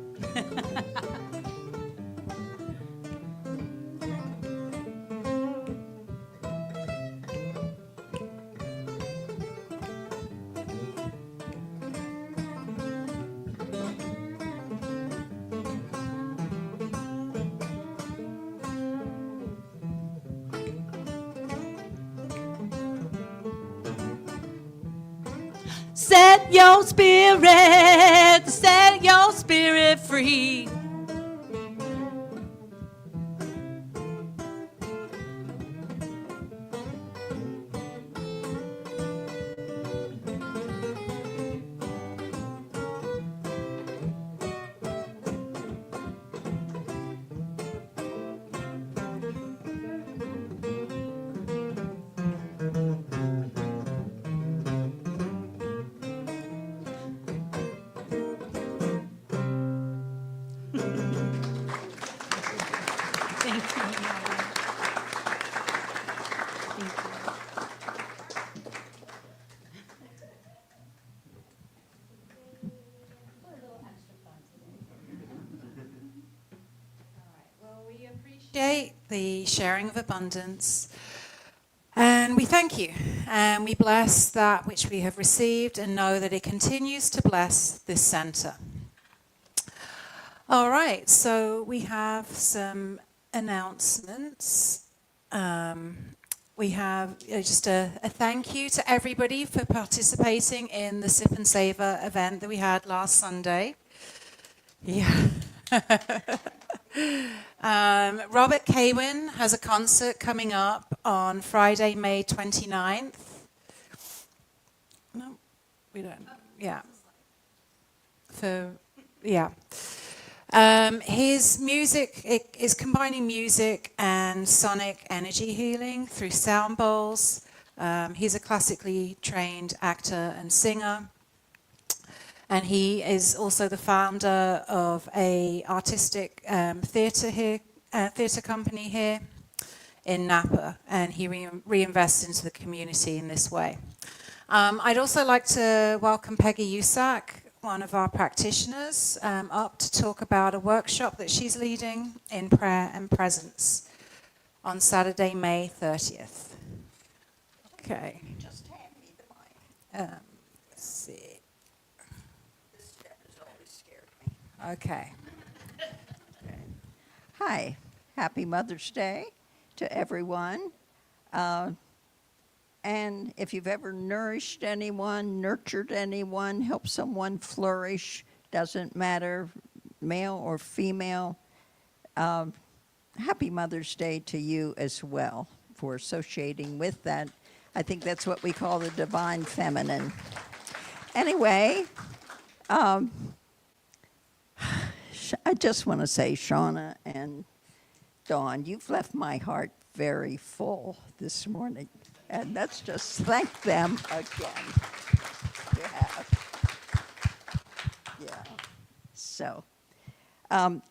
Set your spirit free. Thank you. Well, we appreciate the sharing of abundance, and we thank you, and we bless that which we have received and know that it continues to bless this center. All right, so we have some announcements. We have just a thank you to everybody for participating in the Sip and Savor event that we had last Sunday. Yeah. Robert Kaywin has a concert coming up on Friday, May 29th. No, we don't. Yeah. His music is combining music and sonic energy healing through sound bowls. He's a classically trained actor and singer. And he is also the founder of a artistic theatre company here in Napa, and he reinvests into the community in this way. I'd also like to welcome Peggy Usak, one of our practitioners, up to talk about a workshop that she's leading in prayer and presence on Saturday, May 30th. Okay. Just hand me the mic. Let's see. This step has always scared me. Okay. Hi, happy Mother's Day to everyone. And if you've ever nourished anyone, nurtured anyone, helped someone flourish, doesn't matter, male or female, happy Mother's Day to you as well for associating with that. I think that's what we call the divine feminine. Anyway, I just want to say, Shauna and Dawn, you've left my heart very full this morning. And let's just thank them again. You have. Yeah. So,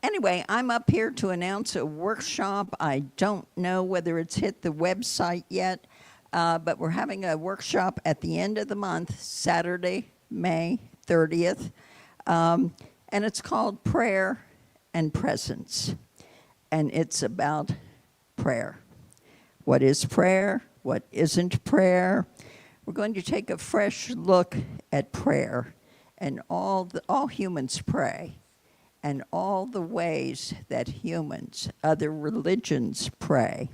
anyway, I'm up here to announce a workshop. I don't know whether it's hit the website yet, but we're having a workshop at the end of the month, Saturday, May 30th. And it's called Prayer and Presence. And it's about prayer. What is prayer? What isn't prayer? We're going to take a fresh look at prayer and all humans pray, and all the ways that humans, other religions pray.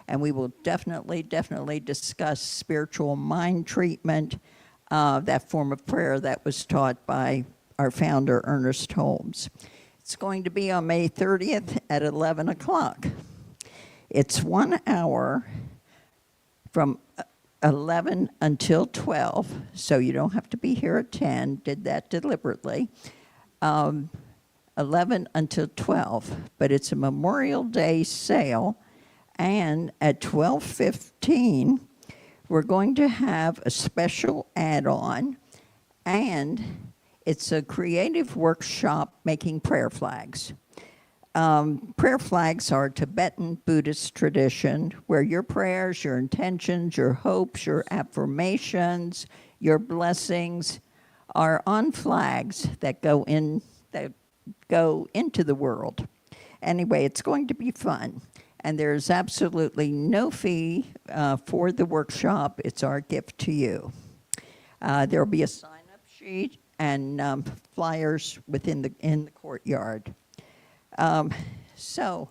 And we will definitely discuss spiritual mind treatment, that form of prayer that was taught by our founder, Ernest Holmes. It's going to be on May 30th at 11 o'clock. It's 1 hour from 11 until 12, so you don't have to be here at 10, did that deliberately. 11 until 12, but it's a Memorial Day sale, and at 12:15, we're going to have a special add-on, and it's a creative workshop making prayer flags. Prayer flags are Tibetan Buddhist tradition, where your prayers, your intentions, your hopes, your affirmations, your blessings are on flags that go into the world. Anyway, it's going to be fun, and there's absolutely no fee for the workshop. It's our gift to you. There'll be a sign-up sheet and flyers in the courtyard. So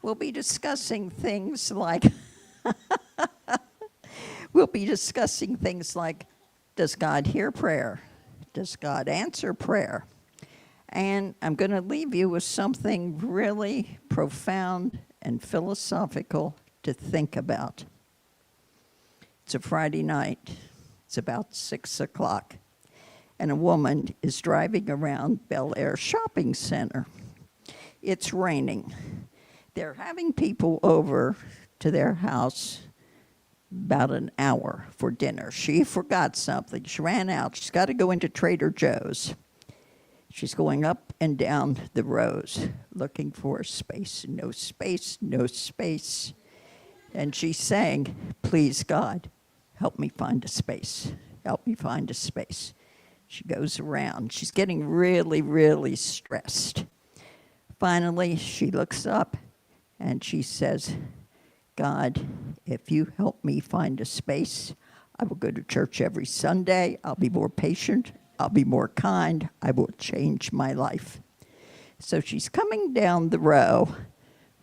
we'll be discussing things like does God hear prayer? Does God answer prayer? And I'm going to leave you with something really profound and philosophical to think about. It's a Friday night. It's about 6 o'clock. And a woman is driving around Bel Air Shopping Center. It's raining. They're having people over to their house about an hour for dinner. She forgot something. She ran out. She's got to go into Trader Joe's. She's going up and down the rows looking for a space. No space, no space. And she's saying, please, God, help me find a space. Help me find a space. She goes around. She's getting really, really stressed. Finally, she looks up and she says, God, if you help me find a space, I will go to church every Sunday. I'll be more patient. I'll be more kind. I will change my life. So she's coming down the row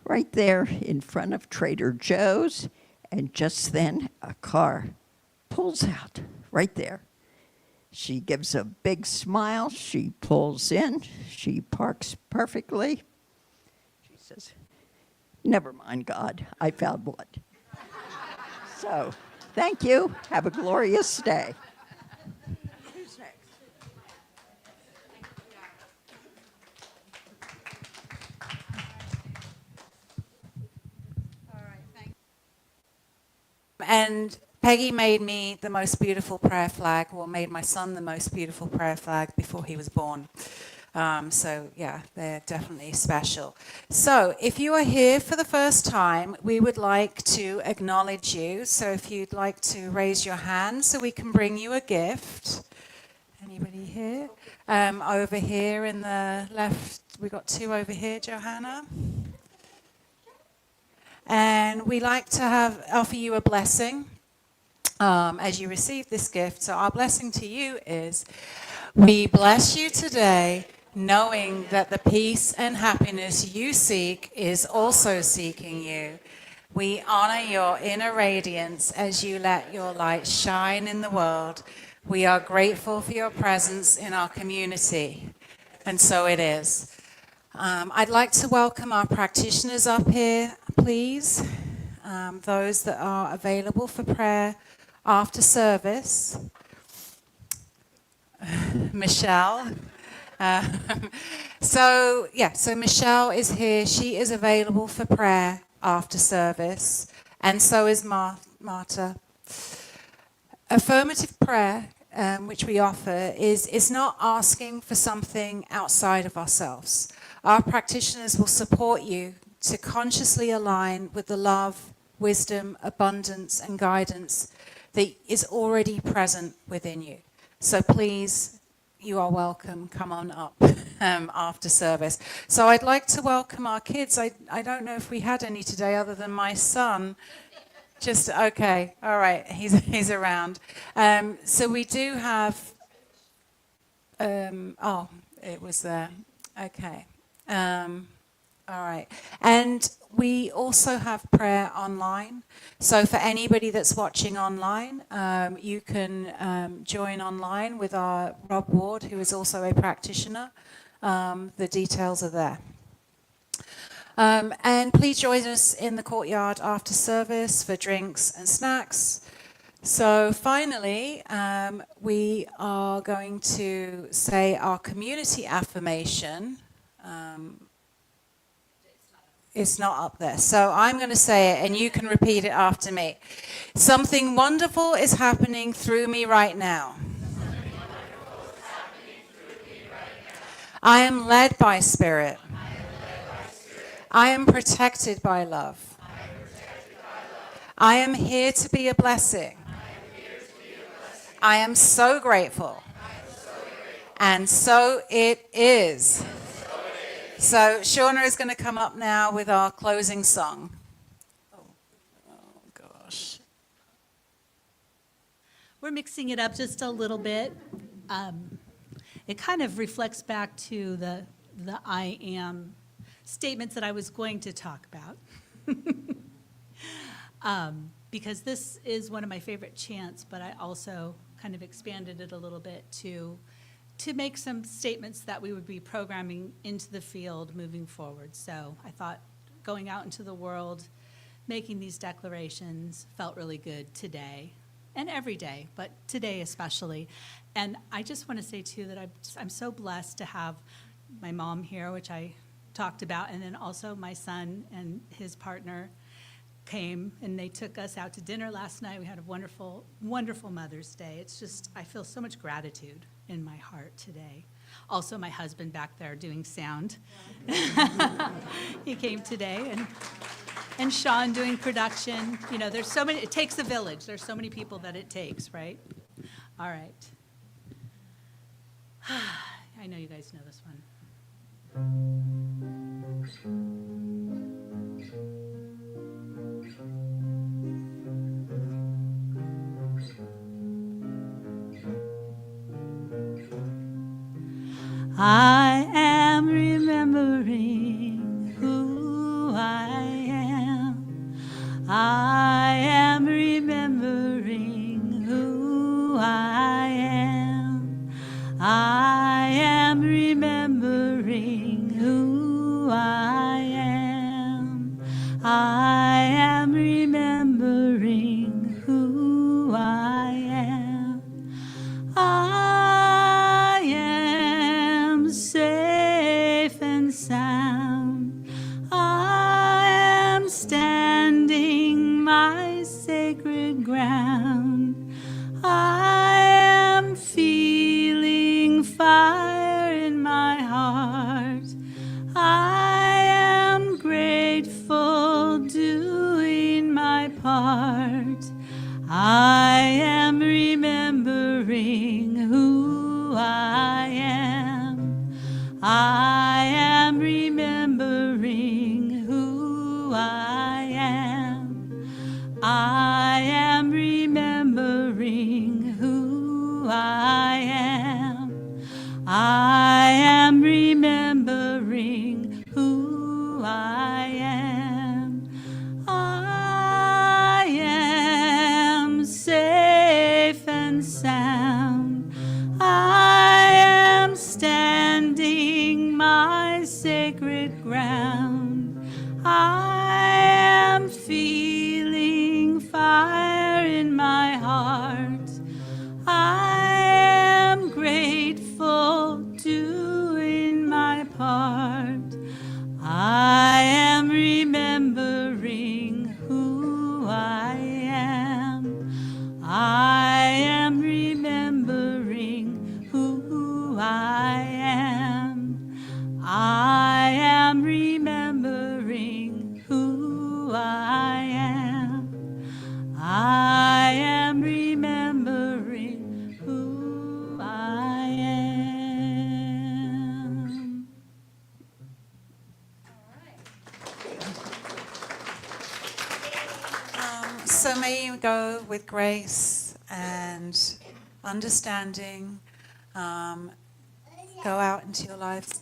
right there in front of Trader Joe's, and just then a car pulls out right there. She gives a big smile. She pulls in. She parks perfectly. She says, never mind, God. I found one. So, thank you. Have a glorious day. Who's next? And Peggy made me the most beautiful prayer flag, or made my son the most beautiful prayer flag before he was born. So, yeah, they're definitely special. So, if you are here for the first time, we would like to acknowledge you. So, if you'd like to raise your hand so we can bring you a gift. Anybody here? Over here in the left, we got two over here, Johanna. And we like to offer you a blessing as you receive this gift. So our blessing to you is, we bless you today, knowing that the peace and happiness you seek is also seeking you. We honor your inner radiance as you let your light shine in the world. We are grateful for your presence in our community. And so it is. I'd like to welcome our practitioners up here, please. Those that are available for prayer after service. Michelle. So Michelle is here. She is available for prayer after service. And so is Marta. Affirmative prayer, which we offer, is not asking for something outside of ourselves. Our practitioners will support you to consciously align with the love, wisdom, abundance, and guidance that is already present within you. So please, you are welcome. Come on up. after service. So I'd like to welcome our kids. I don't know if we had any today other than my son. Just, okay, all right, he's around. So we do have, oh, it was there. Okay. All right. And we also have prayer online. So for anybody that's watching online, you can join online with our Rob Ward, who is also a practitioner. The details are there. And please join us in the courtyard after service for drinks and snacks. So finally, we are going to say our community affirmation. It's not up there. So I'm going to say it and you can repeat it after me. Something wonderful is happening through me right now. I am led by Spirit. I am protected by love. I am here to be a blessing. I am so grateful. And so it is. So Shauna is going to come up now with our closing song. Oh gosh. We're mixing it up just a little bit. It kind of reflects back to the I am statements that I was going to talk about. Because this is one of my favorite chants, but I also kind of expanded it a little bit to make some statements that we would be programming into the field moving forward. So I thought going out into the world, making these declarations felt really good today and every day, but today especially. And I just want to say, too, that I'm so blessed to have my mom here, which I talked about, and then also my son and his partner came, and they took us out to dinner last night. We had a wonderful, wonderful Mother's Day. It's just, I feel so much gratitude in my heart today. Also, my husband back there doing sound. He came today, and Sean doing production. You know, there's so many, it takes a village. There's so many people that it takes, right? All right. I know you guys know this one. I am remembering who I am. I am remembering who I am. I am remembering who I am. I am remembering who I am. I am safe and sound. I am standing my sacred ground. I am feeling fire in my heart. I am grateful doing my part. I am remembering who I am. I am remembering who I am. I am remembering who I am. I am remembering who I am. I am safe and sound. I am standing my sacred ground. I am feeling fire so may you go with grace and understanding. Go out into your lives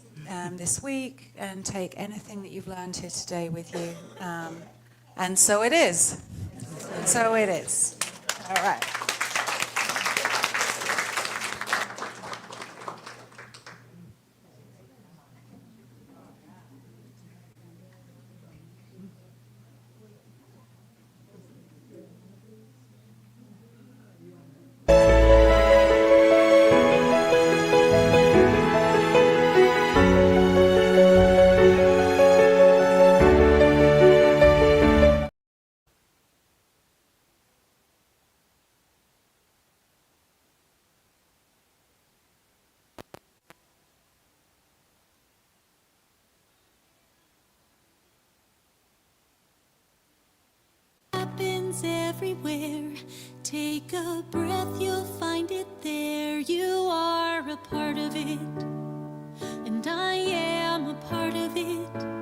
this week and take anything that you've learned here today with you. And so it is. And so it is. All right. Happens everywhere. Take a breath, you'll find it there. You are a part of it, and I am a part of it.